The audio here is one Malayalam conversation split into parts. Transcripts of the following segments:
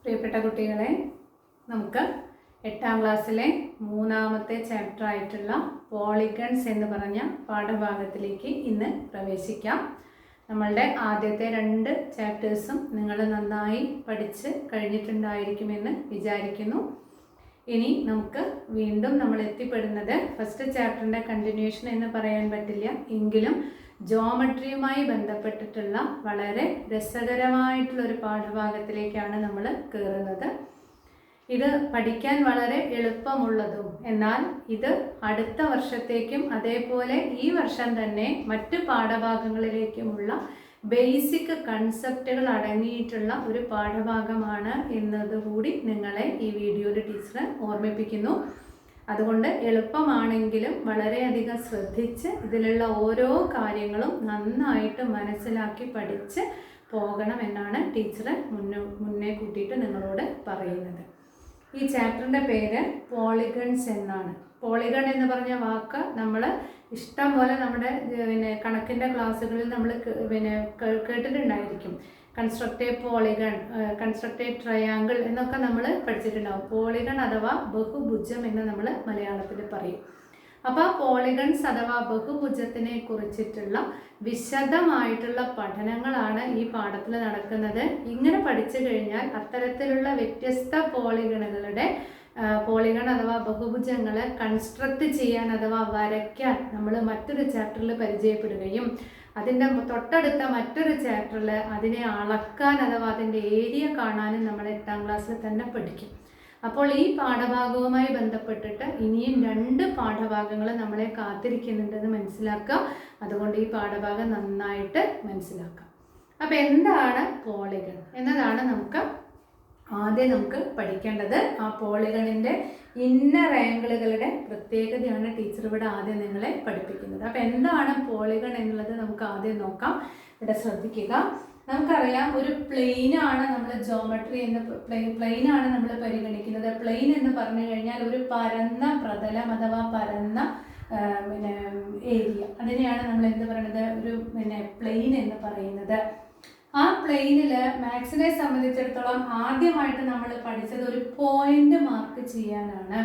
പ്രിയപ്പെട്ട കുട്ടികളെ, നമുക്ക് 8ാം ക്ലാസ്സിലെ 3ാമത്തെ ചാപ്റ്റർ ആയിട്ടുള്ള പോളിഗൺസ് എന്ന് പറഞ്ഞ പാഠഭാഗത്തിലേക്ക് ഇന്ന് പ്രവേശിക്കാം. നമ്മളുടെ ആദ്യത്തെ 2 ചാപ്റ്റേഴ്സും നിങ്ങൾ നന്നായി പഠിച്ച് കഴിഞ്ഞിട്ടുണ്ടായിരിക്കുമെന്ന് വിചാരിക്കുന്നു. ഇനി നമുക്ക് വീണ്ടും നമ്മൾ എത്തിപ്പെടുന്നത് ഫസ്റ്റ് ചാപ്റ്ററിൻ്റെ കണ്ടിന്യൂഷൻ എന്ന് പറയാൻ പറ്റില്ല, എങ്കിലും ജോമെട്രിയുമായി ബന്ധപ്പെട്ടിട്ടുള്ള വളരെ രസകരമായിട്ടുള്ളൊരു പാഠഭാഗത്തിലേക്കാണ് നമ്മൾ കയറുന്നത്. ഇത് പഠിക്കാൻ വളരെ എളുപ്പമുള്ളതും എന്നാൽ ഇത് അടുത്ത വർഷത്തേക്കും അതേപോലെ ഈ വർഷം തന്നെ മറ്റ് പാഠഭാഗങ്ങളിലേക്കുമുള്ള ബേസിക് കൺസെപ്റ്റുകൾ അടങ്ങിയിട്ടുള്ള ഒരു പാഠഭാഗമാണ് എന്നതുകൂടി നിങ്ങളെ ഈ വീഡിയോയിൽ ടീച്ചർ ഓർമ്മിപ്പിക്കുന്നു. അതുകൊണ്ട് എളുപ്പമാണെങ്കിലും വളരെയധികം ശ്രദ്ധിച്ച് ഇതിലുള്ള ഓരോ കാര്യങ്ങളും നന്നായിട്ട് മനസ്സിലാക്കി പഠിച്ച് പോകണമെന്നാണ് ടീച്ചർ മുന്നേ കൂട്ടിയിട്ട് നിങ്ങളോട് പറയുന്നത്. ഈ ചാപ്റ്ററിൻ്റെ പേര് പോളിഗൺസ് എന്നാണ്. പോളിഗൺ എന്ന് പറഞ്ഞ വാക്ക് നമ്മൾ ഇഷ്ടം പോലെ നമ്മുടെ കണക്കിൻ്റെ ക്ലാസ്സുകളിൽ നമ്മൾ കേട്ടിട്ടുണ്ടായിരിക്കും. കൺസ്ട്രക്റ്റീവ് പോളിഗൺ, കൺസ്ട്രക്റ്റീവ് ട്രയാങ്കിൾ എന്നൊക്കെ നമ്മൾ പഠിച്ചിട്ടുണ്ടാവും. പോളിഗൺ അഥവാ ബഹുഭുജം എന്ന് നമ്മൾ മലയാളത്തിൽ പറയും. അപ്പോൾ പോളിഗൺസ് അഥവാ ബഹുഭുജത്തിനെ കുറിച്ചിട്ടുള്ള വിശദമായിട്ടുള്ള പഠനങ്ങളാണ് ഈ പാഠത്തിൽ നടക്കുന്നത്. ഇങ്ങനെ പഠിച്ചു കഴിഞ്ഞാൽ അത്തരത്തിലുള്ള വ്യത്യസ്ത പോളിഗൺ അഥവാ ബഹുഭുജങ്ങളെ കൺസ്ട്രക്റ്റ് ചെയ്യാൻ അഥവാ വരയ്ക്കാൻ നമ്മൾ മറ്റൊരു ചാപ്റ്ററിൽ പരിചയപ്പെടുകയും അതിൻ്റെ തൊട്ടടുത്ത മറ്റൊരു ചാപ്റ്ററിൽ അതിനെ അളക്കാൻ അഥവാ അതിൻ്റെ ഏരിയ കാണാനും നമ്മൾ 8ാം ക്ലാസ്സിൽ തന്നെ പഠിക്കും. അപ്പോൾ ഈ പാഠഭാഗവുമായി ബന്ധപ്പെട്ടിട്ട് ഇനിയും 2 പാഠഭാഗങ്ങൾ നമ്മളെ കാത്തിരിക്കുന്നുണ്ടെന്ന് മനസ്സിലാക്കുക. അതുകൊണ്ട് ഈ പാഠഭാഗം നന്നായിട്ട് മനസ്സിലാക്കാം. അപ്പോൾ എന്താണ് പോളിഗൺ എന്നതാണ് നമുക്ക് പഠിക്കേണ്ടത്. ആ പോളിഗണിൻ്റെ ഇന്നർ ആംഗിളുകളുടെ പ്രത്യേകതയാണ് ടീച്ചർ ഇവിടെ ആദ്യം നിങ്ങളെ പഠിപ്പിക്കുന്നത്. അപ്പോൾ എന്താണ് പോളിഗൺ എന്നുള്ളത് നമുക്ക് ആദ്യം നോക്കാം. ഇവിടെ ശ്രദ്ധിക്കുക. നമുക്കറിയാം, ഒരു പ്ലെയിനാണ് നമ്മൾ ജോമെട്രി എന്ന് പ്ലെയിനാണ് നമ്മൾ പരിഗണിക്കുന്നത്. പ്ലെയിൻ എന്ന് പറഞ്ഞു കഴിഞ്ഞാൽ ഒരു പരന്ന പ്രതലം അഥവാ പരന്ന ഏരിയ, അതിനെയാണ് നമ്മൾ എന്ത് പറയുന്നത്, ഒരു പ്ലെയിൻ എന്ന് പറയുന്നത്. ആ പ്ലെയിനിൽ മാത്സിനെ സംബന്ധിച്ചിടത്തോളം ആദ്യമായിട്ട് നമ്മൾ പഠിച്ചത് ഒരു പോയിന്റ് മാർക്ക് ചെയ്യാനാണ്.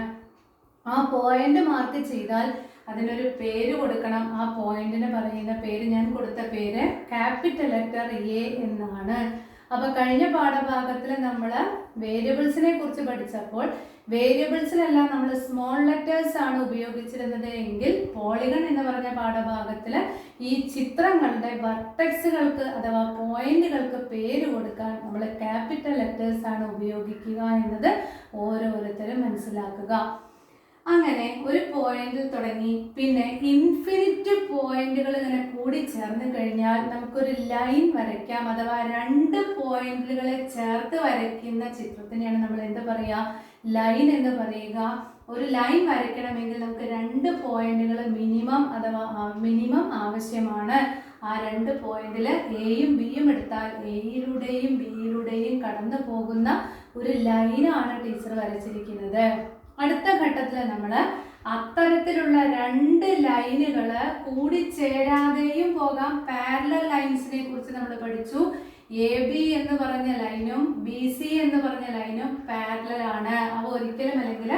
ആ പോയിന്റ് മാർക്ക് ചെയ്താൽ അതിനൊരു പേര് കൊടുക്കണം. ആ പോയിന്റിന് പറയുന്ന പേര്, ഞാൻ കൊടുത്ത പേര് ക്യാപിറ്റൽ ലെറ്റർ എ എന്നാണ്. അപ്പോൾ കഴിഞ്ഞ പാഠഭാഗത്തിൽ നമ്മൾ വേരിയബിൾസിനെ കുറിച്ച് പഠിച്ചപ്പോൾ വേരിയബിൾസിലെല്ലാം നമ്മൾ സ്മോൾ ലെറ്റേഴ്സ് ആണ് ഉപയോഗിച്ചിരുന്നത് എങ്കിൽ പോളിഗൺ എന്ന് പറഞ്ഞ പാഠഭാഗത്തിൽ ഈ ചിത്രങ്ങളുടെ വെർട്ടെക്സുകൾക്ക് അഥവാ പോയിന്റുകൾക്ക് പേര് കൊടുക്കാൻ നമ്മൾ ക്യാപിറ്റൽ ലെറ്റേഴ്സ് ആണ് ഉപയോഗിക്കുക എന്നത് ഓരോരുത്തരും മനസ്സിലാക്കുക. അങ്ങനെ ഒരു പോയിന്റിൽ തുടങ്ങി പിന്നെ ഇൻഫിനിറ്റ് പോയിന്റുകൾ ഇങ്ങനെ കൂടി ചേർന്ന് കഴിഞ്ഞാൽ നമുക്കൊരു ലൈൻ വരയ്ക്കാം. അഥവാ 2 പോയിന്റുകളെ ചേർത്ത് വരയ്ക്കുന്ന ചിത്രത്തിനെയാണ് നമ്മൾ എന്ത് പറയുക, ലൈൻ എന്ന് പറയുക. ഒരു ലൈൻ വരയ്ക്കണമെങ്കിൽ നമുക്ക് 2 പോയിന്റുകൾ മിനിമം ആവശ്യമാണ്. ആ 2 പോയിന്റിൽ എയും ബിയും എടുത്താൽ എയിലൂടെയും ബിയിലൂടെയും കടന്നു പോകുന്ന ഒരു ലൈനാണ് ടീച്ചർ വരച്ചിരിക്കുന്നത്. അടുത്ത ഘട്ടത്തിൽ നമ്മൾ അത്തരത്തിലുള്ള 2 ലൈനുകൾ കൂടിച്ചേരാതെയും പോകാം. പാരലൽ ലൈൻസിനെ കുറിച്ച് നമ്മൾ പഠിച്ചു. AB എന്ന് പറഞ്ഞ ലൈനും BC എന്ന് പറഞ്ഞ ലൈനും പാരലൽ ആണ്. അവ ഒരിക്കലും, അല്ലെങ്കിൽ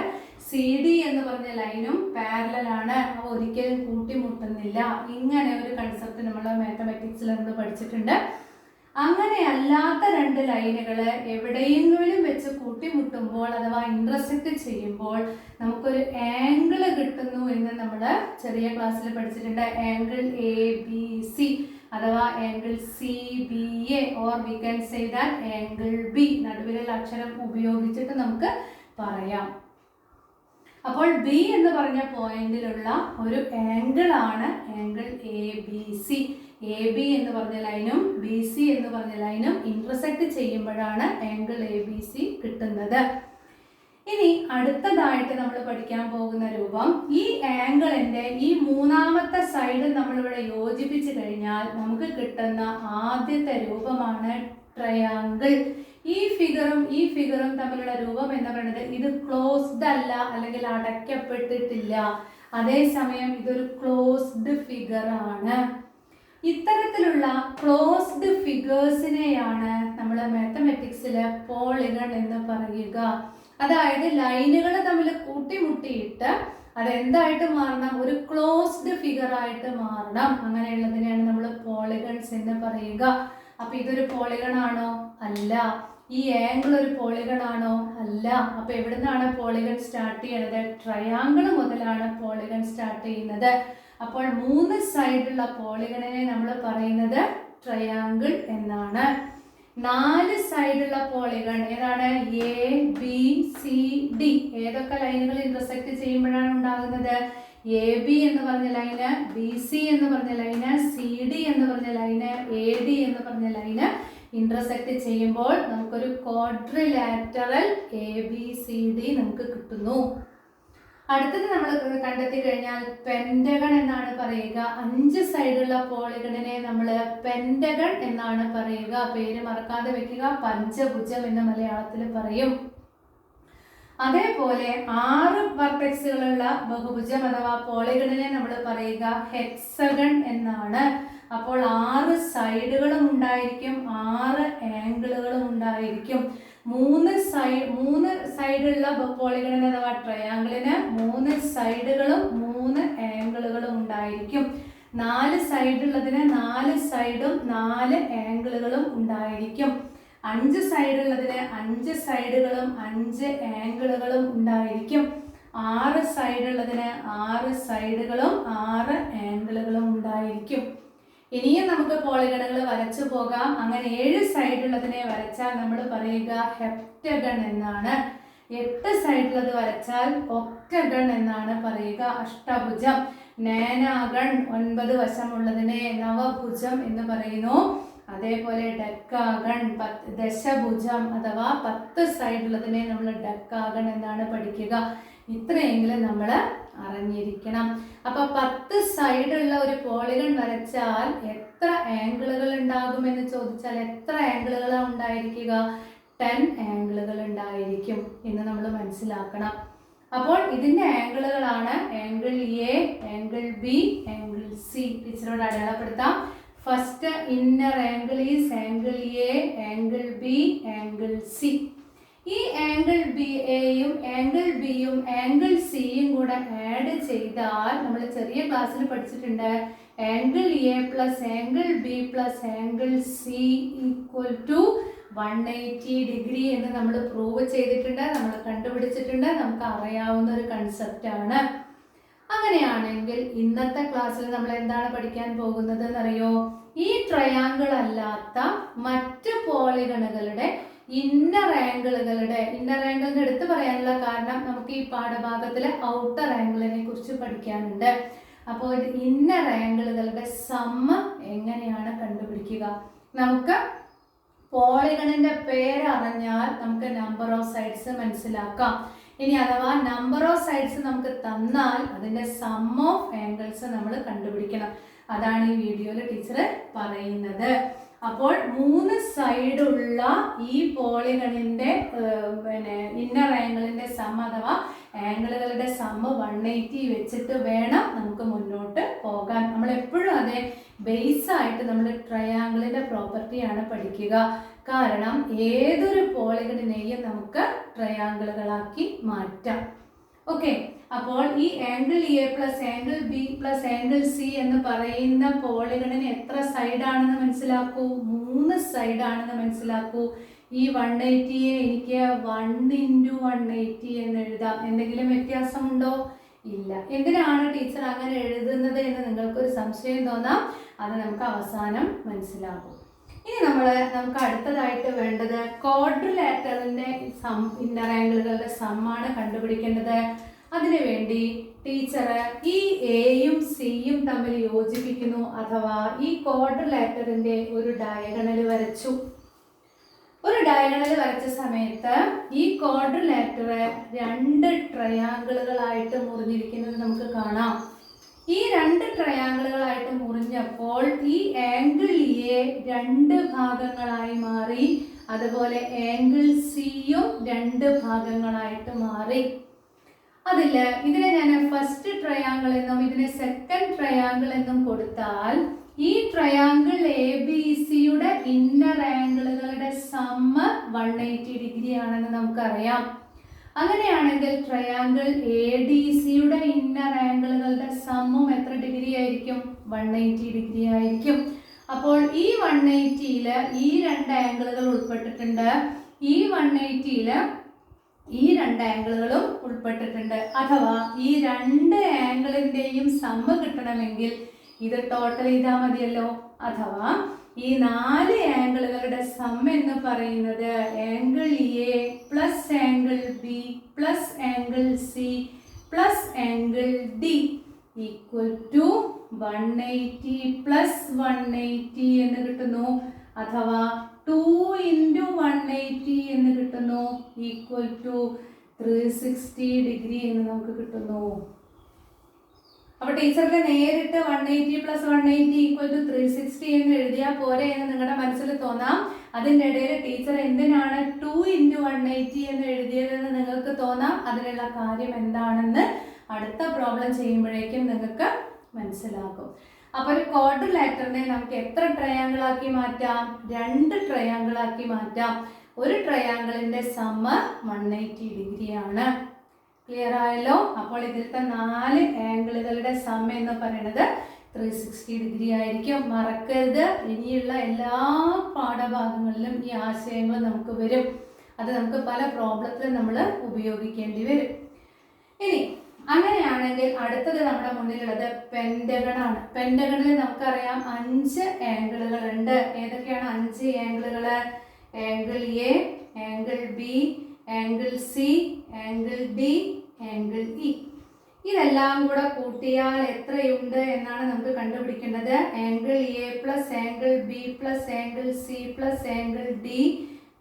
CD എന്ന് പറഞ്ഞ ലൈനും പാരലൽ ആണ്, അവ ഒരിക്കലും കൂട്ടിമുട്ടുന്നില്ല. ഇങ്ങനെ ഒരു കൺസെപ്റ്റ് നമ്മൾ മാത്തമാറ്റിക്സിൽ നമ്മൾ പഠിച്ചിട്ടുണ്ട്. അങ്ങനെ അല്ലാത്ത 2 ലൈനുകൾ എവിടെയെങ്കിലും വെച്ച് കൂട്ടിമുട്ടുമ്പോൾ അഥവാ ഇന്റർസെക്റ്റ് ചെയ്യുമ്പോൾ നമുക്കൊരു ആംഗിൾ കിട്ടുന്നു എന്ന് നമ്മൾ ചെറിയ ക്ലാസ്സിൽ പഠിച്ചിട്ടുണ്ട്. ആംഗിൾ ABC അഥവാ angle CBA or we can say that angle B. നടുവിലുള്ള അക്ഷരം ഉപയോഗിച്ചിട്ട് നമുക്ക് പറയാം. അപ്പോൾ B എന്ന് പറഞ്ഞ പോയിന്റിലുള്ള ഒരു ആംഗിൾ ആണ് ആംഗിൾ ABC. AB എന്ന് പറഞ്ഞ ലൈനും BC എന്ന് പറഞ്ഞ ലൈനും ഇന്റർസെക്റ്റ് ചെയ്യുമ്പോഴാണ് ആംഗിൾ ABC കിട്ടുന്നത്. ഇനി അടുത്തതായിട്ട് നമ്മൾ പഠിക്കാൻ പോകുന്ന രൂപം, ഈ ആംഗിളിന്റെ ഈ 3ാമത്തെ സൈഡ് നമ്മളിവിടെ യോജിപ്പിച്ച് കഴിഞ്ഞാൽ നമുക്ക് കിട്ടുന്ന ആദ്യത്തെ രൂപമാണ് ട്രയാങ്കിൾ. ഈ ഫിഗറും തമ്മിലുള്ള രൂപം എന്ന് പറയുന്നത് ഇത് ക്ലോസ്ഡ് അല്ല, അല്ലെങ്കിൽ അടയ്ക്കപ്പെട്ടിട്ടില്ല. അതേസമയം ഇതൊരു ക്ലോസ്ഡ് ഫിഗർ ആണ്. ഇത്തരത്തിലുള്ള ക്ലോസ്ഡ് ഫിഗേഴ്സിനെയാണ് നമ്മൾ നമ്മൾ മാത്തമാറ്റിക്സിൽ പോളിഗൺ എന്ന് പറയുക. അതായത് ലൈനുകൾ തമ്മിൽ കൂട്ടിമുട്ടിയിട്ട് അതെന്തായിട്ട് മാറണം, ഒരു ക്ലോസ്ഡ് ഫിഗർ ആയിട്ട് മാറണം. അങ്ങനെയുള്ളതിനെയാണ് നമ്മൾ പോളിഗൺസ് എന്ന് പറയുക. അപ്പൊ ഇതൊരു പോളിഗൺ ആണോ? അല്ല. ഈ ആംഗിൾ ഒരു പോളിഗൺ ആണോ? അല്ല. അപ്പൊ എവിടുന്നാണ് പോളിഗൺ സ്റ്റാർട്ട് ചെയ്യുന്നത്? ട്രയാങ്കിൾ മുതലാണ് പോളിഗൺ സ്റ്റാർട്ട് ചെയ്യുന്നത്. അപ്പോൾ 3 സൈഡുള്ള പോളിഗണിനെ നമ്മൾ പറയുന്നത് ട്രയാങ്കിൾ എന്നാണ്. 4 സൈഡുള്ള പോളിഗൺ ഏതാണ്? A B C D. ഏതൊക്കെ ലൈനുകൾ ഇന്റർസെക്ട് ചെയ്യുമ്പോഴാണ് ഉണ്ടാകുന്നത്? എ ബി എന്ന് പറഞ്ഞ ലൈന്, ബി സി എന്ന് പറഞ്ഞ ലൈന്, സി ഡി എന്ന് പറഞ്ഞ ലൈന്, എ ഡി എന്ന് പറഞ്ഞ ലൈന് ഇന്റർസെക്ട് ചെയ്യുമ്പോൾ നമുക്കൊരു quadrilateral A B C D നമുക്ക് കിട്ടുന്നു. അടുത്തത് നമ്മൾ കണ്ടെത്തി കഴിഞ്ഞാൽ പെന്റഗൺ എന്നാണ് പറയുക. 5 സൈഡുള്ള പോളിഗണിനെ നമ്മൾ പെന്റഗൺ എന്നാണ് പറയുക. പേര് മറക്കാതെ വെക്കുക, പഞ്ചഭുജം എന്ന് മലയാളത്തിൽ പറയും. അതേപോലെ 6 വെർട്ടെക്സുകളുള്ള ബഹുഭുജം അഥവാ പോളിഗണിനെ നമ്മൾ പറയുക ഹെക്സഗൺ എന്നാണ്. അപ്പോൾ 6 സൈഡുകളും ഉണ്ടായിരിക്കും, 6 ആംഗിളുകളും ഉണ്ടായിരിക്കും. 3 സൈഡുള്ള പോളിഗണിന് അഥവാ ട്രയാങ്കിളിന് 3 സൈഡുകളും 3 ആംഗിളുകളും ഉണ്ടായിരിക്കും. 4 സൈഡുള്ളതിന് 4 സൈഡും 4 ആംഗിളുകളും ഉണ്ടായിരിക്കും. 5 സൈഡുള്ളതിന് 5 സൈഡുകളും 5 ആംഗിളുകളും ഉണ്ടായിരിക്കും. 6 സൈഡുള്ളതിന് 6 സൈഡുകളും 6 ആംഗിളുകളും ഉണ്ടായിരിക്കും. ഇനിയും നമുക്ക് പോളിഗണുകൾ വരച്ചു പോകാം. അങ്ങനെ 7 സൈഡുള്ളതിനെ വരച്ചാൽ നമ്മൾ പറയുക ഹെപ്റ്റഗൺ എന്നാണ്. 8 സൈഡുള്ളത് വരച്ചാൽ ഒക്ടഗൺ എന്നാണ് പറയുക, അഷ്ടഭുജം. നേനാഗൺ 9 വശമുള്ളതിനെ നവഭുജം എന്ന് പറയുന്നു. അതേപോലെ ഡെക്കാഗൺ ദശഭുജം അഥവാ 10 സൈഡുള്ളതിനെ നമ്മൾ ഡെക്കാഗൺ എന്നാണ് പഠിക്കുക. ഇത്രയെങ്കിലും നമ്മൾ അറിഞ്ഞിരിക്കണം. അപ്പൊ 10 സൈഡുള്ള ഒരു പോളിഗൺ വരച്ചാൽ എത്ര ആംഗിളുകൾ ഉണ്ടാകുമെന്ന് ചോദിച്ചാൽ എത്ര ആംഗിളുകളാണ് ഉണ്ടായിരിക്കുക? 10 ആംഗിളുകൾ ഉണ്ടായിരിക്കും എന്ന് നമ്മൾ മനസ്സിലാക്കണം. അപ്പോൾ ഇതിന്റെ ആംഗിളുകളാണ് angle A, angle B, angle C. ടീച്ചറോട് അടയാളപ്പെടുത്താം. First inner angle is angle A, angle B, angle C. ഈ ആംഗിൾ ബി എയും ആംഗിൾ ബിയും ആംഗിൾ സിയും കൂടെ ആഡ് ചെയ്താൽ നമ്മൾ ചെറിയ ക്ലാസ്സിൽ പഠിച്ചിട്ടുണ്ട് angle A plus angle B plus angle C equal to 180 degree എന്ന് നമ്മൾ പ്രൂവ് ചെയ്തിട്ടുണ്ട്, നമ്മൾ കണ്ടുപിടിച്ചിട്ടുണ്ട്, നമുക്ക് അറിയാവുന്ന ഒരു കൺസെപ്റ്റ് ആണ്. അങ്ങനെയാണെങ്കിൽ ഇന്നത്തെ ക്ലാസ്സിൽ നമ്മൾ എന്താണ് പഠിക്കാൻ പോകുന്നത് എന്നറിയോ? ഈ ട്രയാങ്കിൾ അല്ലാത്ത മറ്റ് പോളിഗണുകളുടെ ഇന്നർ ആംഗിളിന്റെ എടുത്ത് പറയാനുള്ള കാരണം നമുക്ക് ഈ പാഠഭാഗത്തിലെ ഔട്ടർ ആംഗിളിനെ കുറിച്ച് പഠിക്കാനുണ്ട്. അപ്പോൾ ഇന്നർ ആംഗിളുകളുടെ സമ്മ എങ്ങനെയാണ് കണ്ടുപിടിക്കുക? നമുക്ക് പോളിഗണിന്റെ പേര് അറിഞ്ഞാൽ നമുക്ക് നമ്പർ ഓഫ് സൈഡ്സ് മനസ്സിലാക്കാം. ഇനി അഥവാ നമ്പർ ഓഫ് സൈഡ്സ് നമുക്ക് തന്നാൽ അതിന്റെ സം ഓഫ് ആംഗിൾസ് നമ്മൾ കണ്ടുപിടിക്കണം. അതാണ് ഈ വീഡിയോയിൽ ടീച്ചർ പറയുന്നത്. അപ്പോൾ 3 സൈഡുള്ള ഈ പോളിഗണിന്റെ ഇന്നർ ആംഗിളിന്റെ സം അഥവാ ആംഗിളുകളുടെ സം 180 വെച്ചിട്ട് വേണം നമുക്ക് മുന്നോട്ട് പോകാൻ. നമ്മൾ എപ്പോഴും അതെ ബേസ് ആയിട്ട് നമ്മൾ ട്രയാങ്കിളിന്റെ പ്രോപ്പർട്ടിയാണ് പഠിക്കുക. കാരണം ഏതൊരു പോളിഗണിനെയും നമുക്ക് ട്രയാങ്കിളുകളാക്കി മാറ്റാം. ഓക്കെ, അപ്പോൾ ഈ angle A plus angle B plus angle C എന്ന് പറയുന്ന പോളിഗണിന് എത്ര സൈഡാണെന്ന് മനസ്സിലാക്കൂ? 3 സൈഡാണെന്ന് മനസ്സിലാക്കൂ. ഈ 180യെ എനിക്ക് 1 × 180 എന്ന് എഴുതാം. എന്തെങ്കിലും വ്യത്യാസമുണ്ടോ? ഇല്ല. എന്തിനാണ് ടീച്ചർ അങ്ങനെ എഴുതുന്നത് എന്ന് നിങ്ങൾക്കൊരു സംശയം തോന്നാം. അത് നമുക്ക് അവസാനം മനസ്സിലാകും. ഇനി നമുക്ക് അടുത്തതായിട്ട് വേണ്ടത് ക്വാഡ്രിലാറ്ററലിന്റെ ഇന്നർ ആംഗിളുകളുടെ സമ്മാണ് കണ്ടുപിടിക്കേണ്ടത്. അതിനുവേണ്ടി ടീച്ചർ ഈ എയും സിയും തമ്മിൽ യോജിപ്പിക്കുന്നു, അഥവാ ഈ ക്വാഡ്രിലാറ്ററിന്റെ ഒരു ഡയഗണൽ വരച്ചു. ഒരു ഡയഗണൽ വരച്ച സമയത്ത് ഈ ക്വാഡ്രിലാറ്റർ 2 ട്രയാങ്കിളുകളായിട്ട് മുറിഞ്ഞിരിക്കുന്നത് നമുക്ക് കാണാം. ഈ 2 ട്രയാങ്കിളുകളായിട്ട് മുറിഞ്ഞപ്പോൾ ഈ ആംഗിൾ എ 2 ഭാഗങ്ങളായി മാറി. അതുപോലെ ആംഗിൾ സിയും 2 ഭാഗങ്ങളായിട്ട് മാറി. ഇതിനെ ഞാൻ ഫസ്റ്റ് ട്രയാങ്കിൾ എന്നും ഇതിനെ സെക്കൻഡ് ട്രയാങ്കിൾ എന്നും കൊടുത്താൽ ഈ ട്രയാങ്കിൾ എ ബി സിയുടെ ഇന്നർ ആംഗിളുകളുടെ സം 180 ഡിഗ്രി ആണെന്ന് നമുക്കറിയാം. അങ്ങനെയാണെങ്കിൽ ട്രയാങ്കിൾ ADCയുടെ ഇന്നർ ആംഗിളുകളുടെ സമ്മും എത്ര ഡിഗ്രി ആയിരിക്കും? 180 ഡിഗ്രി ആയിരിക്കും. അപ്പോൾ ഈ 180യിൽ ഈ രണ്ട് ആംഗിളുകൾ ഉൾപ്പെട്ടിട്ടുണ്ട്. ഈ 180യിൽ ഈ രണ്ട് ആംഗിളുകളും ഉൾപ്പെട്ടിട്ടുണ്ട്. അഥവാ ഈ രണ്ട് ആംഗിളിന്റെയും സമ്മ് കിട്ടണമെങ്കിൽ ഇത് ടോട്ടൽ ചെയ്താൽ മതിയല്ലോ. അഥവാ ഈ നാല് ആംഗിളുകളുടെ സം എന്ന് പറയുന്നത് angle A plus angle B plus angle C plus angle D equal to 180 plus 180 എന്ന് കിട്ടുന്നു. അഥവാ 2 × 180 എന്ന് കിട്ടുന്നു ഈക്വൽ ടു 360 ഡിഗ്രി എന്ന് നമുക്ക് കിട്ടുന്നു. അപ്പൊ ടീച്ചർക്ക് നേരിട്ട് 180 പ്ലസ് 180 ഈക്വൽ ടു 360 എന്ന് എഴുതിയാൽ പോരെ എന്ന് നിങ്ങളുടെ മനസ്സിൽ തോന്നാം. അതിൻ്റെ ഇടയിൽ ടീച്ചർ എന്തിനാണ് 2 × 180 എന്ന് എഴുതിയതെന്ന് നിങ്ങൾക്ക് തോന്നാം. അതിനുള്ള കാര്യം എന്താണെന്ന് അടുത്ത പ്രോബ്ലം ചെയ്യുമ്പോഴേക്കും നിങ്ങൾക്ക് മനസ്സിലാക്കും. അപ്പോൾ ഒരു ക്വാഡ്രിലാറ്ററിനെ നമുക്ക് എത്ര ട്രയാങ്കിൾ ആക്കി മാറ്റാം? 2 ട്രയാങ്കിൾ ആക്കി മാറ്റാം. ഒരു ട്രയാങ്കിളിന്റെ സമ്മ് 180 ഡിഗ്രി ആണ്. ക്ലിയർ ആയല്ലോ? അപ്പോൾ ഇതിലത്തെ 4 ആംഗിളുകളുടെ സം എന്ന് പറയുന്നത് 360 ഡിഗ്രി ആയിരിക്കും. മറക്കരുത്, ഇനിയുള്ള എല്ലാ പാഠഭാഗങ്ങളിലും ഈ ആശയങ്ങൾ നമുക്ക് വരും. അത് നമുക്ക് പല പ്രോബ്ലത്തിലും നമ്മൾ ഉപയോഗിക്കേണ്ടി വരും. ഇനി അങ്ങനെയാണെങ്കിൽ അടുത്തത് നമ്മുടെ മുന്നിലുള്ളത് പെന്റഗൺ ആണ്. പെന്റഗണിൽ നമുക്കറിയാം 5 ആംഗിളുകൾ ഉണ്ട്. ഏതൊക്കെയാണ് 5 ആംഗിളുകൾ? Angle A, angle B, angle C, angle D, angle E. ഇതെല്ലാം കൂടെ കൂട്ടിയാൽ എത്രയുണ്ട് എന്നാണ് നമുക്ക് കണ്ടുപിടിക്കേണ്ടത്. Angle A plus angle B plus angle C plus angle D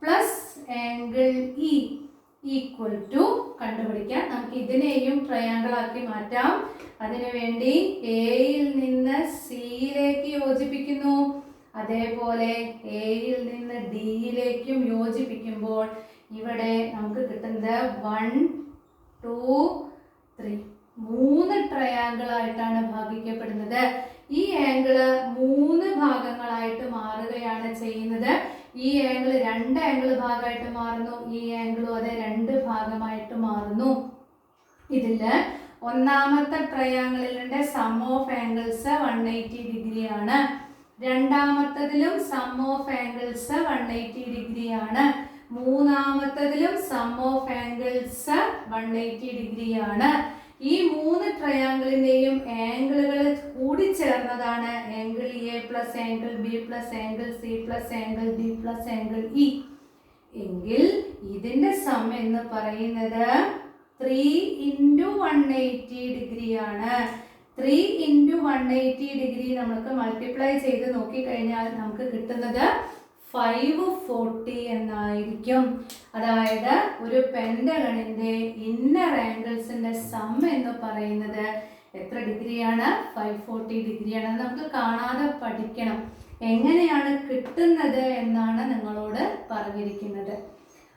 plus angle E equal to കണ്ടുപിടിക്കാൻ നമുക്ക് ഇതിനെയും ട്രയാങ്കിൾ ആക്കി മാറ്റാം. അതിനുവേണ്ടി എയിൽ നിന്ന് സിയിലേക്ക് യോജിപ്പിക്കുന്നു. അതേപോലെ എയിൽ നിന്ന് ഡിയിലേക്കും യോജിപ്പിക്കുമ്പോൾ ഇവിടെ നമുക്ക് കിട്ടുന്നത് 1, 2, 3 3 ട്രയാങ്കിൾ ആയിട്ടാണ് ഭാഗിക്കപ്പെടുന്നത്. ഈ ആംഗിള് 3 ഭാഗങ്ങളായിട്ട് മാറുകയാണ് ചെയ്യുന്നത്. ഈ ആംഗിൾ 2 ആംഗിൾ ഭാഗമായിട്ട് മാറുന്നു. ഈ ആംഗിളും അതെ 2 ഭാഗമായിട്ട് മാറുന്നു. ഇതില് ഒന്നാമത്തെ ട്രയാങ്കിളിന്റെ സം ഓഫ് ആംഗിൾസ് 180 ഡിഗ്രി ആണ്. രണ്ടാമത്തതിലും സം ഓഫ് ആംഗിൾസ് 180 ഡിഗ്രി ആണ്. മൂന്നാമത്തതിലും സം ഓഫ് ആംഗിൾസ് 180 ഡിഗ്രി ആണ്. ഈ 3 ട്രയാങ്കിളിന്റെയും ആംഗിളുകൾ കൂടി ചേർന്നതാണ് angle A plus angle B plus angle C plus angle D plus angle E. എങ്കിൽ ഇതിന്റെ സം എന്ന് പറയുന്നത് 3 × 180 ഡിഗ്രി ആണ്. 3 × 180 ഡിഗ്രി നമുക്ക് മൾട്ടിപ്ലൈ ചെയ്ത് നോക്കിക്കഴിഞ്ഞാൽ നമുക്ക് കിട്ടുന്നത് 540 എന്നായിരിക്കും. അതായത് ഒരു പെന്റഗണിന്റെ ഇന്നർ ആംഗിൾസിന്റെ സം എന്ന് പറയുന്നത് എത്ര ഡിഗ്രിയാണ്? 540 ഡിഗ്രിയാണ്. നമുക്ക് കാണാതെ പഠിക്കണം. എങ്ങനെയാണ് കിട്ടുന്നത് എന്നാണ് നിങ്ങളോട് പറഞ്ഞിരിക്കുന്നത്.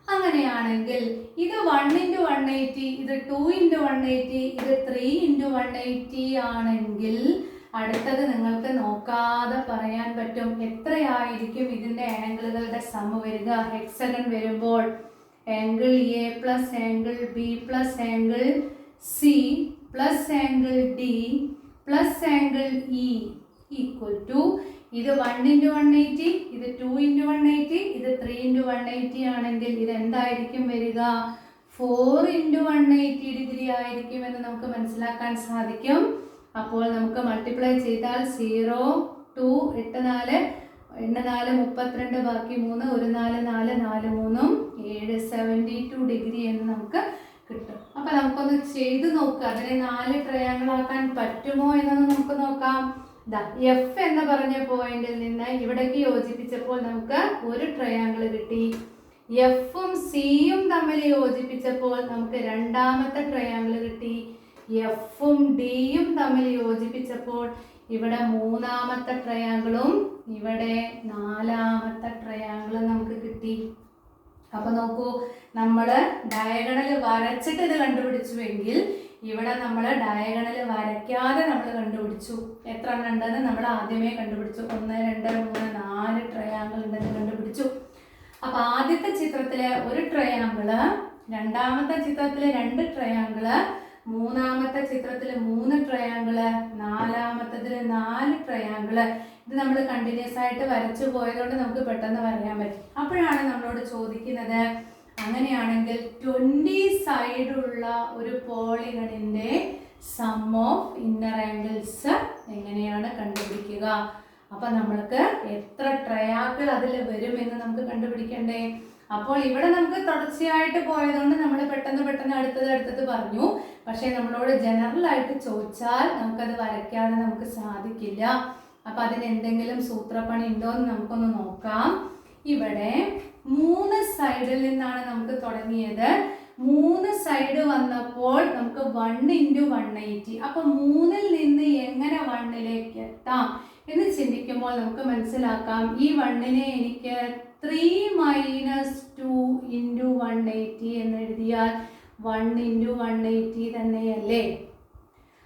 അങ്ങനെയാണെങ്കിൽ ഇത് 1 × 180, ഇത് 2 × 180, ഇത് 3 × 180 ആണെങ്കിൽ അടുത്തത് നിങ്ങൾക്ക് നോക്കാതെ പറയാൻ പറ്റും എത്രയായിരിക്കും ഇതിന്റെ ആംഗിളുകളുടെ സം വരിക. ഹെക്സഗൺ വരുമ്പോൾ angle A plus angle B plus angle C plus angle D plus angle E equal to ഇത് 1 × 180, ഇത് 2 × 180, ഇത് 3 × 180 ആണെങ്കിൽ ഇത് എന്തായിരിക്കും വരിക? 4 × 180 ഡിഗ്രി ആയിരിക്കും എന്ന് നമുക്ക് മനസ്സിലാക്കാൻ സാധിക്കും. അപ്പോൾ നമുക്ക് മൾട്ടിപ്ലൈ ചെയ്താൽ 0, 2, 8, 4, 32, ബാക്കി 3, 1, 4, 4, 4, 3, 7, 72 ഡിഗ്രി എന്ന് നമുക്ക് കിട്ടും. അപ്പൊ നമുക്കൊന്ന് ചെയ്ത് നോക്കുക. അതിനെ 4 ട്രയാങ്കിൾ ആക്കാൻ പറ്റുമോ എന്നൊന്ന് നമുക്ക് നോക്കാം. എഫ് എന്ന് പറഞ്ഞ പോയിന്റിൽ നിന്ന് ഇവിടേക്ക് യോജിപ്പിച്ചപ്പോൾ നമുക്ക് ഒരു ട്രയാങ്കിൾ കിട്ടി. എഫും സിയും തമ്മിൽ യോജിപ്പിച്ചപ്പോൾ നമുക്ക് രണ്ടാമത്തെ ട്രയാങ്കിൾ കിട്ടി. എഫും ഡിയും തമ്മിൽ യോജിപ്പിച്ചപ്പോൾ ഇവിടെ മൂന്നാമത്തെ ട്രയാങ്കിളും ഇവിടെ നാലാമത്തെ ട്രയാങ്കിളും നമുക്ക് കിട്ടി. അപ്പൊ നോക്കൂ, നമ്മൾ ഡയഗണൽ വരച്ചിട്ട് ഇത് കണ്ടുപിടിച്ചുവെങ്കിൽ ഇവിടെ നമ്മൾ ഡയഗണൽ വരയ്ക്കാതെ നമ്മൾ കണ്ടുപിടിച്ചു. എത്ര എണ്ണം ഉണ്ടെന്ന് നമ്മൾ ആദ്യമേ കണ്ടുപിടിച്ചു. 1, 2, 3, 4 ട്രയാങ്കിൾ ഉണ്ടെന്ന് കണ്ടുപിടിച്ചു. അപ്പൊ ആദ്യത്തെ ചിത്രത്തില് ഒരു ട്രയാങ്കിള്, രണ്ടാമത്തെ ചിത്രത്തില് 2 ട്രയാങ്കിള്, മൂന്നാമത്തെ ചിത്രത്തില് 3 ട്രയാങ്കിള്, നാലാമത്തതില് 4 ട്രയാങ്കിള്. ഇത് നമ്മൾ കണ്ടിന്യൂസ് ആയിട്ട് വരച്ചു പോയതുകൊണ്ട് നമുക്ക് പെട്ടെന്ന് വരയ്ക്കാൻ പറ്റും. അപ്പോഴാണ് നമ്മളോട് ചോദിക്കുന്നത്, അങ്ങനെയാണെങ്കിൽ 20 സൈഡുള്ള ഒരു പോളിഗണിന്റെ സം ഓഫ് ഇന്നർ ആംഗിൾസ് എങ്ങനെയാണ് കണ്ടുപിടിക്കുക? അപ്പൊ നമ്മൾക്ക് എത്ര ട്രയാങ്കിൾ അതിൽ വരുമെന്ന് നമുക്ക് കണ്ടുപിടിക്കണ്ടേ? അപ്പോൾ ഇവിടെ നമുക്ക് തുടർച്ചയായിട്ട് പോയതുകൊണ്ട് നമ്മൾ പെട്ടെന്ന് അടുത്തത് പറഞ്ഞു. പക്ഷെ നമ്മളോട് ജനറൽ ആയിട്ട് ചോദിച്ചാൽ നമുക്കത് വരയ്ക്കാതെ നമുക്ക് സാധിക്കില്ല. അപ്പൊ അതിന് എന്തെങ്കിലും സൂത്രപ്പണി ഉണ്ടോ എന്ന് നമുക്കൊന്ന് നോക്കാം. ഇവിടെ 3 സൈഡിൽ നിന്നാണ് നമുക്ക് തുടങ്ങിയത്. 3 സൈഡ് വന്നപ്പോൾ നമുക്ക് 1 × 180. അപ്പൊ 3-ൽ നിന്ന് എങ്ങനെ 1-ലേക്ക് എത്താം എന്ന് ചിന്തിക്കുമ്പോൾ നമുക്ക് മനസ്സിലാക്കാം, ഈ 1-നെ എനിക്ക് 3 - 2 × 180 എന്ന് എഴുതിയാൽ 1 × 180 തന്നെയല്ലേ?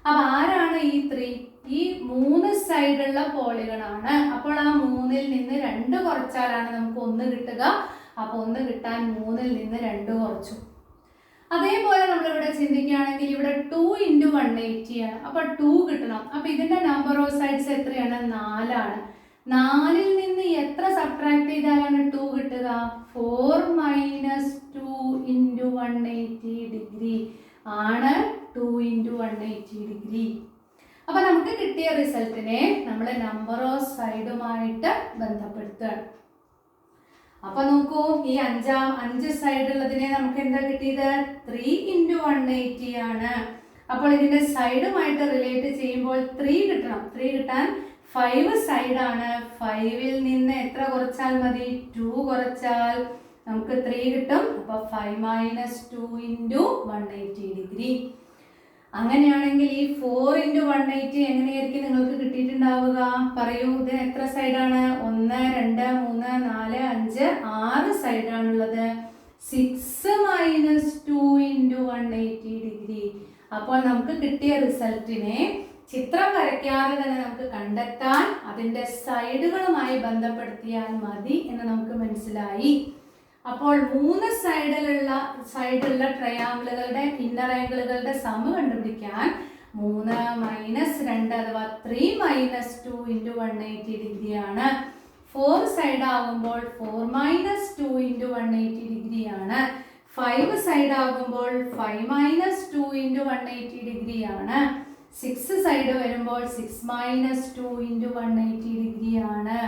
അപ്പൊ ആരാണ് ഈ 3? ഈ 3 സൈഡുള്ള പോളിഗണാണ്. അപ്പോൾ ആ 3-ൽ നിന്ന് 2 കുറച്ചാലാണ് നമുക്ക് 1 കിട്ടുക. അപ്പൊ 1 കിട്ടാൻ 3-ൽ നിന്ന് 2 കുറച്ചു. അതേപോലെ നമ്മളിവിടെ ചിന്തിക്കുകയാണെങ്കിൽ ഇവിടെ 2 × 180 ആണ്. അപ്പൊ 2 കിട്ടണം. അപ്പൊ ഇതിന്റെ നമ്പർ ഓഫ് സൈഡ്സ് എത്രയാണ്? 4 ആണ്. 4-ൽ നിന്ന് എത്ര സബ്ട്രാക്ട് ചെയ്താലാണ് 2 കിട്ടുക? 4 - 2 × 180 ഡിഗ്രി ആണ് 2 × 180 ഡിഗ്രി. അപ്പൊ നമുക്ക് കിട്ടിയ റിസൾട്ടിനെ നമ്മൾ നമ്പർ ഓഫ് സൈഡുമായിട്ട് ബന്ധപ്പെടുത്തുകയാണ്. അപ്പൊ നോക്കൂ, ഈ 5 സൈഡുള്ളതിനെ നമുക്ക് എന്താ കിട്ടിയത്? 3 × 180 ആണ്. അപ്പോൾ ഇതിന്റെ സൈഡുമായിട്ട് റിലേറ്റ് ചെയ്യുമ്പോൾ 3 കിട്ടണം. 3 കിട്ടാൻ 5 സൈഡാണ്. 5-ൽ നിന്ന് എത്ര കുറച്ചാൽ മതി? 2 കുറച്ചാൽ നമുക്ക് 3 കിട്ടും. അപ്പൊ 5 - 2 × 180 ഡിഗ്രി. അങ്ങനെയാണെങ്കിൽ ഈ 4 × 180 എങ്ങനെയായിരിക്കും നിങ്ങൾക്ക് കിട്ടിയിട്ടുണ്ടാവുക? പറയൂ, ഇതിന് എത്ര സൈഡാണ്? 1, 2, 3, 4, 5, 6 സൈഡാണുള്ളത്. 6 - 2 × 180 ഡിഗ്രി. അപ്പോൾ നമുക്ക് കിട്ടിയ റിസൾട്ടിനെ ചിത്രം വരയ്ക്കാതെ തന്നെ നമുക്ക് കണ്ടെത്താൻ അതിന്റെ സൈഡുകളുമായി ബന്ധപ്പെടുത്തിയാൽ മതി എന്ന് നമുക്ക് മനസ്സിലായി. അപ്പോൾ 3 സൈഡിലുള്ള ട്രയാങ്കിളുകളുടെ ഇന്നർ ആംഗിളുകളുടെ സം കണ്ടുപിടിക്കാൻ 3 - 2 അഥവാ 3 - 2 × 180 ഡിഗ്രി ആണ്. 4 സൈഡ് ആകുമ്പോൾ 4 - 2 × 180 ഡിഗ്രി ആണ്. 5 സൈഡ് ആകുമ്പോൾ 5 - 2 × 180 ഡിഗ്രി ആണ്. 6 സൈഡ് വരുമ്പോൾ 6 - 2 × 180 ഡിഗ്രി ആണ്.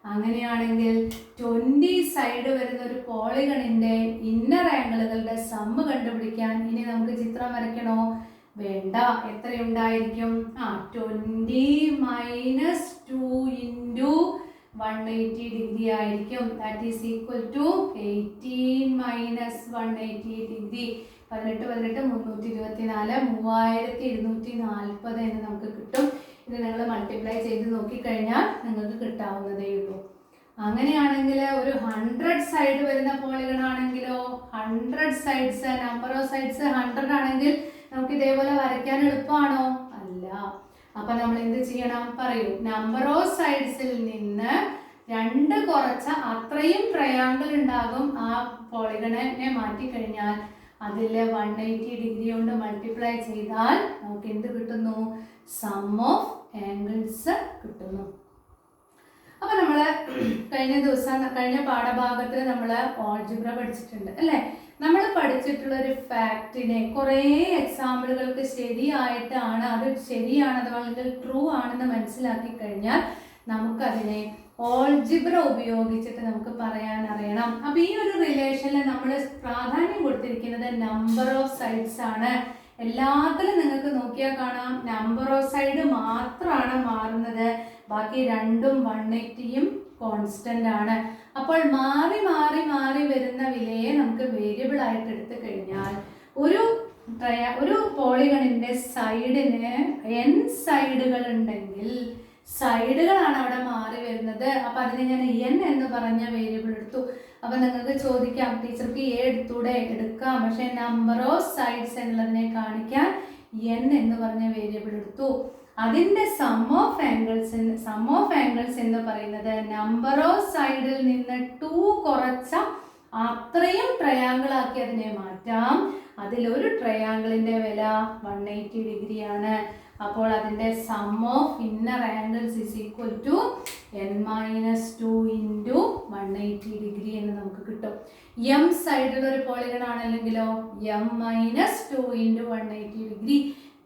അങ്ങനെയാണെങ്കിൽ 20 സൈഡ് വരുന്ന ഒരു പോളിഗണിന്റെ ഇന്നർ ആംഗിളുകളുടെ സം കണ്ടുപിടിക്കാൻ ഇനി നമുക്ക് ചിത്രം വരയ്ക്കണോ? വേണ്ട. എത്രയുണ്ടായിരിക്കും? 20 - 2 × 180 ഡിഗ്രി ആയിരിക്കും. That is equal to 18 - 180 degree. 18 324 3240 എന്ന് നമുക്ക് കിട്ടും. ഇത് നിങ്ങൾ മൾട്ടിപ്ലൈ ചെയ്ത് നോക്കിക്കഴിഞ്ഞാൽ നിങ്ങൾക്ക് കിട്ടാവുന്നതേ ഉള്ളൂ. അങ്ങനെയാണെങ്കിൽ ഒരു 100 സൈഡ് വരുന്ന പോളിഗൺ ആണെങ്കിലോ, 100 സൈഡ്സ്, നമ്പർ ഓഫ് സൈഡ്സ് 100 ആണെങ്കിൽ നമുക്ക് ഇതേപോലെ വരയ്ക്കാൻ എളുപ്പമാണോ? അല്ല. അപ്പൊ നമ്മൾ എന്ത് ചെയ്യണം? പറയൂ. നമ്പർ ഓഫ് സൈഡ്സിൽ നിന്ന് 2 കുറച്ച അത്രയും ട്രയാങ്കിൾ ഉണ്ടാകും. ആ പോളിഗണിനെ മാറ്റിക്കഴിഞ്ഞാൽ അതിൽ 180 ഡിഗ്രി കൊണ്ട് മൾട്ടിപ്ലൈ ചെയ്താൽ നമുക്ക് എന്ത് കിട്ടുന്നു? സം ഓഫ് ആംഗിൾസ് കിട്ടുന്നു. അപ്പൊ നമ്മൾ കഴിഞ്ഞ പാഠഭാഗത്തിൽ നമ്മൾ ഓൾജിബ്ര പഠിച്ചിട്ടുണ്ട് അല്ലേ? നമ്മൾ പഠിച്ചിട്ടുള്ള ഒരു ഫാക്റ്റിനെ കുറേ എക്സാമ്പിളുകൾക്ക് ശരിയായിട്ടാണ്, അത് ശരിയാണ് അഥവാ ട്രൂ ആണെന്ന് മനസ്സിലാക്കി കഴിഞ്ഞാൽ നമുക്കതിനെ ഓൾജിബ്ര ഉപയോഗിച്ചിട്ട് നമുക്ക് പറയാൻ അറിയണം. അപ്പൊ ഈ ഒരു റിലേഷനിൽ നമ്മൾ പ്രാധാന്യം കൊടുത്തിരിക്കുന്നത് നമ്പർ ഓഫ് സൈഡ്സ് ആണ്. എല്ലാത്തിലും നിങ്ങൾക്ക് നോക്കിയാൽ കാണാം നമ്പർ ഓഫ് സൈഡ് മാത്രമാണ് മാറുന്നത്. ബാക്കി 2ഉം 180യും കോൺസ്റ്റന്റ് ആണ്. അപ്പോൾ മാറി മാറി മാറി വരുന്ന വിലയെ നമുക്ക് വേരിയബിൾ ആയിട്ട് എടുത്തു കഴിഞ്ഞാൽ ഒരു പോളിഗണിന്റെ സൈഡിന് n സൈഡുകൾ ഉണ്ടെങ്കിൽ സൈഡുകളാണ് അവിടെ മാറി വരുന്നത്. അപ്പൊ അതിനെ ഞാൻ n എന്ന് പറഞ്ഞ വേരിയബിൾ എടുത്തു. അപ്പൊ നിങ്ങൾക്ക് ചോദിക്കാം, ടീച്ചർക്ക് a എടുത്തൂടെ? എടുക്കാം. പക്ഷെ നമ്പർ ഓഫ് സൈഡ്സ് എന്നുള്ളതിനെ കാണിക്കാൻ n എന്ന് പറഞ്ഞ വേരിയബിൾ എടുത്തു. അതിൻ്റെ സം ഓഫ് ആംഗിൾസ് എന്ന് പറയുന്നത് നമ്പർ ഓഫ് സൈഡിൽ നിന്ന് 2 കുറച്ച അത്രയും ട്രയാങ്കിൾ ആക്കി അതിനെ മാറ്റാം. അതിലൊരു ട്രയാങ്കിളിന്റെ വില 180 ഡിഗ്രിയാണ്. അപ്പോൾ അതിന്റെ sum of inner angles is equal to n-2 into 180 degree എന്ന് നമുക്ക് കിട്ടും. എം സൈഡിലുള്ള ഒരു പോളിഗൺ ആണെങ്കിലോ m-2 into 180 degree.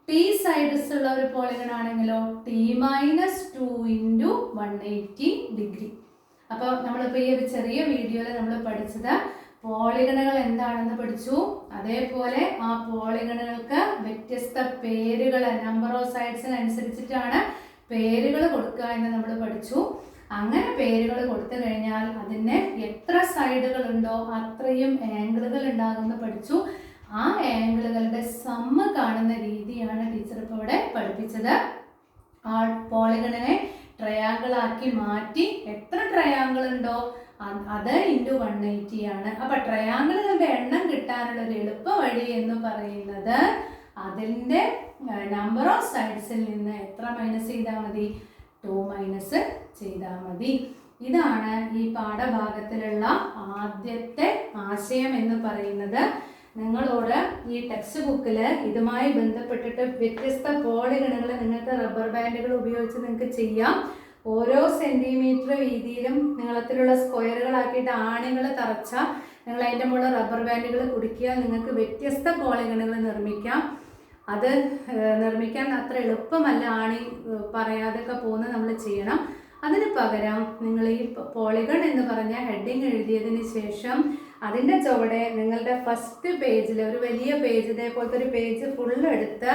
T sides ഉള്ള ഒരു പോളിഗൺ ആണെങ്കിലോ t-2 ഇൻറ്റു 180 ഡിഗ്രി. അപ്പോൾ നമ്മളിപ്പോൾ ഈ ഒരു ചെറിയ വീഡിയോയിൽ നമ്മൾ പഠിച്ചത് പോളിഗണുകൾ എന്താണെന്ന് പഠിച്ചു. അതേപോലെ ആ പോളിഗണുകൾക്ക് വ്യത്യസ്ത പേരുകൾ, നമ്പർ ഓഫ് സൈഡ്സിനനുസരിച്ചിട്ടാണ് പേരുകൾ കൊടുക്കുക എന്ന് നമ്മൾ പഠിച്ചു. അങ്ങനെ പേരുകൾ കൊടുത്തു കഴിഞ്ഞാൽ അതിന് എത്ര സൈഡുകൾ ഉണ്ടോ അത്രയും ആംഗിളുകൾ ഉണ്ടാകുമെന്ന് പഠിച്ചു. ആ ആംഗിളുകളുടെ സമ്മ് കാണുന്ന രീതിയാണ് ടീച്ചർ ഇപ്പോൾ ഇവിടെ പഠിപ്പിച്ചത്. ആ പോളിഗണിനെ ട്രയാങ്കിൾ ആക്കി മാറ്റി എത്ര ട്രയാങ്കിൾ ഉണ്ടോ അത് ഇൻറ്റു 180 ആണ്. അപ്പൊ ട്രയാങ്കിളുകളുടെ എണ്ണം കിട്ടാനുള്ള ഒരു എളുപ്പ വഴി എന്ന് പറയുന്നത് അതിൻ്റെ നമ്പർ ഓഫ് സൈഡ്സിൽ നിന്ന് എത്ര മൈനസ് ചെയ്താൽ മതി? 2 മൈനസ് ചെയ്താൽ മതി. ഇതാണ് ഈ പാഠഭാഗത്തിലുള്ള ആദ്യത്തെ ആശയം എന്ന് പറയുന്നത്. നിങ്ങളോട് ഈ ടെക്സ്റ്റ് ബുക്കിൽ ഇതുമായി ബന്ധപ്പെട്ടിട്ട് വ്യത്യസ്ത പോളിഗണുകൾ നിങ്ങൾക്ക് റബ്ബർ ബാൻഡുകൾ ഉപയോഗിച്ച് നിങ്ങൾക്ക് ചെയ്യാം. ഓരോ സെൻറ്റിമീറ്റർ വീതിയിലും നീളത്തിലുള്ള സ്ക്വയറുകളാക്കിയിട്ട് ആണികൾ തറച്ചാൽ നിങ്ങൾ അതിൻ്റെ മുകളിൽ റബ്ബർ ബാൻഡുകൾ കുടിക്കുക, നിങ്ങൾക്ക് വ്യത്യസ്ത പോളിഗണുകൾ നിർമ്മിക്കാം. അത് നിർമ്മിക്കാൻ അത്ര എളുപ്പമല്ല, ആണി പറയാതൊക്കെ പോകുന്നത് നമ്മൾ ചെയ്യണം. അതിന് പകരം നിങ്ങൾ ഈ പോളിഗൺ എന്ന് പറഞ്ഞ ഹെഡിങ് എഴുതിയതിന് ശേഷം അതിൻ്റെ ചുവടെ നിങ്ങളുടെ ഫസ്റ്റ് പേജിൽ ഒരു വലിയ പേജ്, ഇതേപോലത്തെ ഒരു പേജ് ഫുള്ള് എടുത്ത്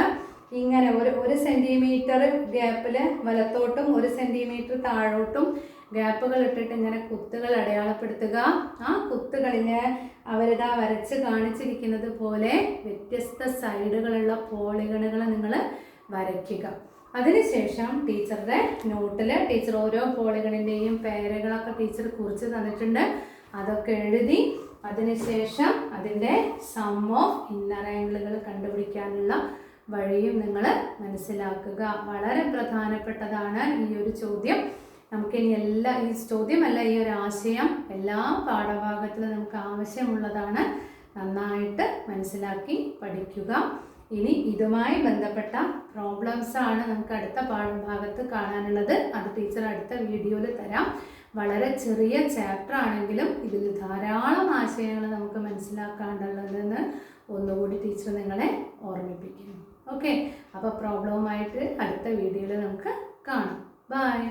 ഇങ്ങനെ ഒരു സെൻറ്റിമീറ്റർ ഗ്യാപ്പിൽ വലത്തോട്ടും 1 സെൻറ്റിമീറ്റർ താഴോട്ടും ഗ്യാപ്പുകൾ ഇട്ടിട്ട് ഇങ്ങനെ കുത്തുകൾ അടയാളപ്പെടുത്തുക. ആ കുത്തുകളിൽ അവരിതാ വരച്ച് കാണിച്ചിരിക്കുന്നത് പോലെ വ്യത്യസ്ത സൈഡുകളുള്ള പോളിഗണുകൾ നിങ്ങൾ വരയ്ക്കുക. അതിനുശേഷം ടീച്ചറുടെ നോട്ടിൽ ടീച്ചർ ഓരോ പോളിഗണിൻ്റെയും പേരുകളൊക്കെ ടീച്ചർ കുറിച്ച് തന്നിട്ടുണ്ട്. അതൊക്കെ എഴുതി അതിനുശേഷം അതിൻ്റെ സം ഓഫ് ഇന്നർ ആംഗിളുകൾ കണ്ടുപിടിക്കാനുള്ള വഴിയും നിങ്ങൾ മനസ്സിലാക്കുക. വളരെ പ്രധാനപ്പെട്ടതാണ് ഈ ഒരു ചോദ്യം. നമുക്കിനി ഈ ചോദ്യമല്ല, ഈ ഒരു ആശയം എല്ലാ പാഠഭാഗത്തിലും നമുക്ക് ആവശ്യമുള്ളതാണ്. നന്നായിട്ട് മനസ്സിലാക്കി പഠിക്കുക. ഇനി ഇതുമായി ബന്ധപ്പെട്ട പ്രോബ്ലംസ് ആണ് നമുക്ക് അടുത്ത പാഠഭാഗത്ത് കാണാനുള്ളത്. അത് ടീച്ചർ അടുത്ത വീഡിയോയിൽ തരാം. വളരെ ചെറിയ ചാപ്റ്റർ ആണെങ്കിലും ഇതിൽ ധാരാളം ആശയങ്ങൾ നമുക്ക് മനസ്സിലാക്കാനുള്ളതെന്ന് ഒന്നുകൂടി ടീച്ചർ നിങ്ങളെ ഓർമ്മിപ്പിക്കുന്നു. ഓക്കെ, അപ്പോൾ പ്രോബ്ലവുമായിട്ട് അടുത്ത വീഡിയോയിൽ നമുക്ക് കാണാം. ബൈ.